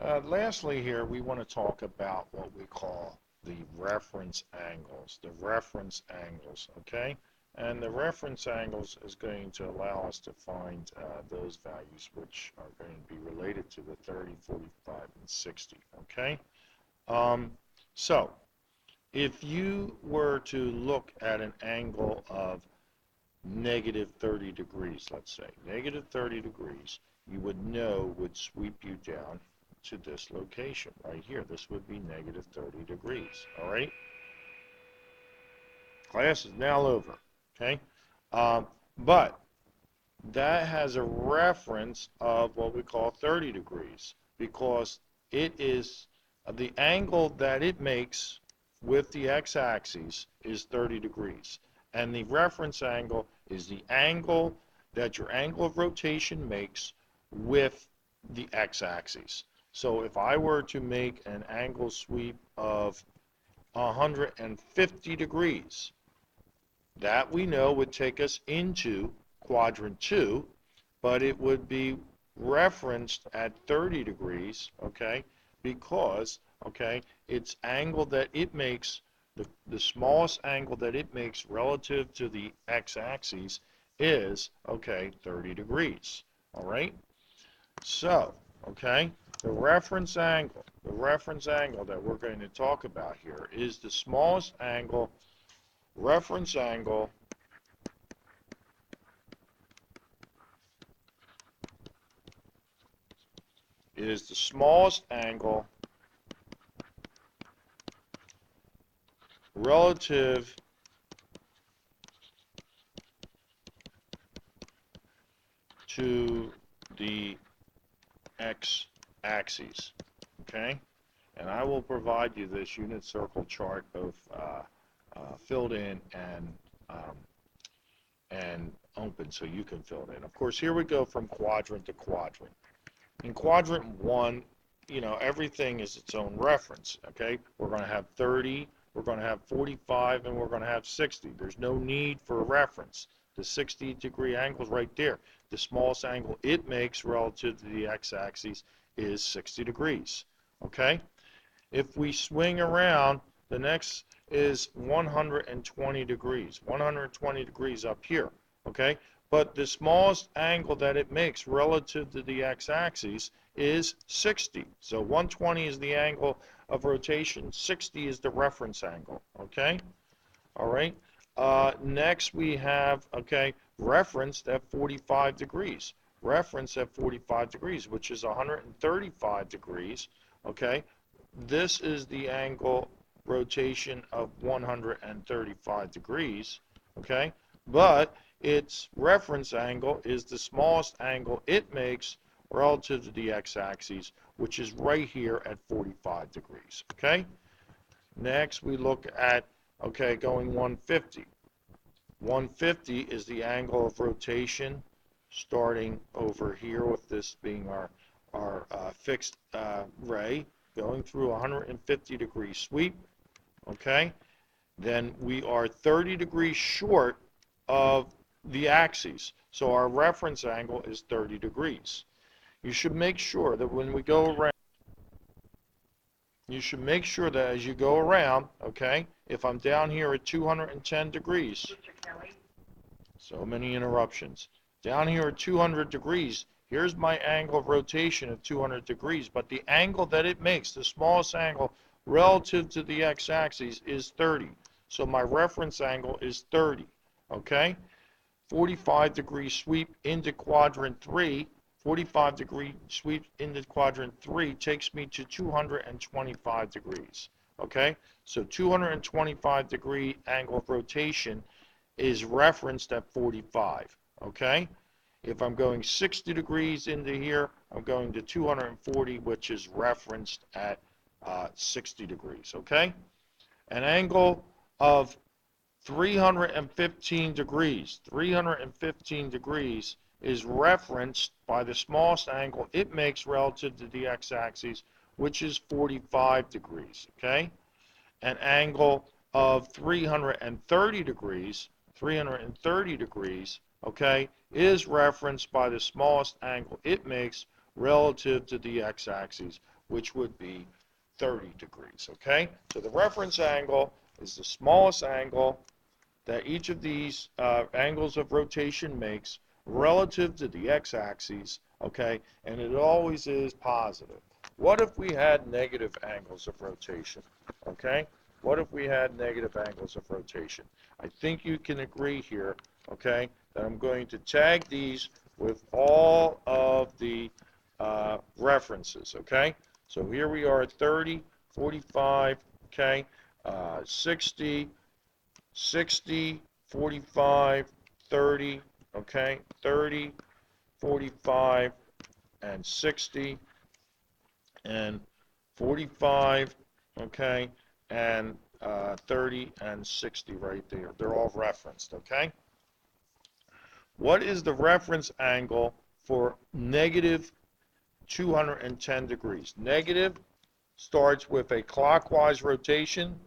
Lastly here, we want to talk about what we call the reference angles. The reference angles, okay? And the reference angles is going to allow us to find those values which are going to be related to the 30, 45, and 60, okay? Um, so, if you were to look at an angle of negative 30 degrees, let's say, negative 30 degrees, you would know would sweep you down to this location right here. This would be negative 30 degrees, all right? Class is now over, okay? Um, but that has a reference of what we call 30 degrees because it is the angle that it makes with the x-axis is 30 degrees. And the reference angle is the angle that your angle of rotation makes with the x-axis. So if I were to make an angle sweep of 150 degrees, that we know would take us into quadrant 2, but it would be referenced at 30 degrees, okay, because, okay, its angle that it makes, the smallest angle that it makes relative to the x-axis is, okay, 30 degrees, all right? So, okay, the reference angle that we're going to talk about here is the smallest angle, reference angle is the smallest angle relative to the x-axis, okay? And I will provide you this unit circle chart both filled in um, and open so you can fill it in. Of course, here we go from quadrant to quadrant. In quadrant 1, you know, everything is its own reference, okay? We're going to have 30, we're going to have 45, and we're going to have 60. There's no need for a reference. The 60-degree angle is right there. The smallest angle it makes relative to the x-axis is 60 degrees, okay? If we swing around, the next is 120 degrees. 120 degrees up here, okay? But the smallest angle that it makes relative to the x-axis is 60. So 120 is the angle of rotation, 60 is the reference angle, okay? All right. Next we have, okay, referenced at 45 degrees. Reference at 45 degrees, which is 135 degrees, okay? This is the angle rotation of 135 degrees, okay? But its reference angle is the smallest angle it makes relative to the x-axis, which is right here at 45 degrees, okay? Next, we look at, okay, going 150. 150 is the angle of rotation starting over here with this being our fixed ray going through 150 degree sweep, okay? Then we are 30 degrees short of the axis. So our reference angle is 30 degrees. You should make sure that when we go around, you should make sure that as you go around, okay, if I'm down here at 210 degrees, so many interruptions, down here at 200 degrees, here's my angle of rotation of 200 degrees, but the angle that it makes, the smallest angle relative to the x-axis is 30. So my reference angle is 30, okay? 45 degree sweep into quadrant 3, 45 degree sweep into quadrant 3 takes me to 225 degrees, okay? So 225 degree angle of rotation is referenced at 45, okay? If I'm going 60 degrees into here, I'm going to 240, which is referenced at 60 degrees, okay? An angle of 315 degrees. 315 degrees is referenced by the smallest angle it makes relative to the x-axis, which is 45 degrees, okay? An angle of 330 degrees, 330 degrees, okay, is referenced by the smallest angle it makes relative to the x-axis, which would be 30 degrees, okay? So the reference angle is the smallest angle that each of these angles of rotation makes relative to the x-axis, okay? And it always is positive. What if we had negative angles of rotation, okay? What if we had negative angles of rotation? I think you can agree here, okay, that I'm going to tag these with all of the references, okay? So here we are at 30, 45, okay, 60, 60, 45, 30, okay, 30, 45, and 60, and 45, okay, and 30 and 60 right there. They're all referenced, okay? What is the reference angle for negative 210 degrees? Negative starts with a clockwise rotation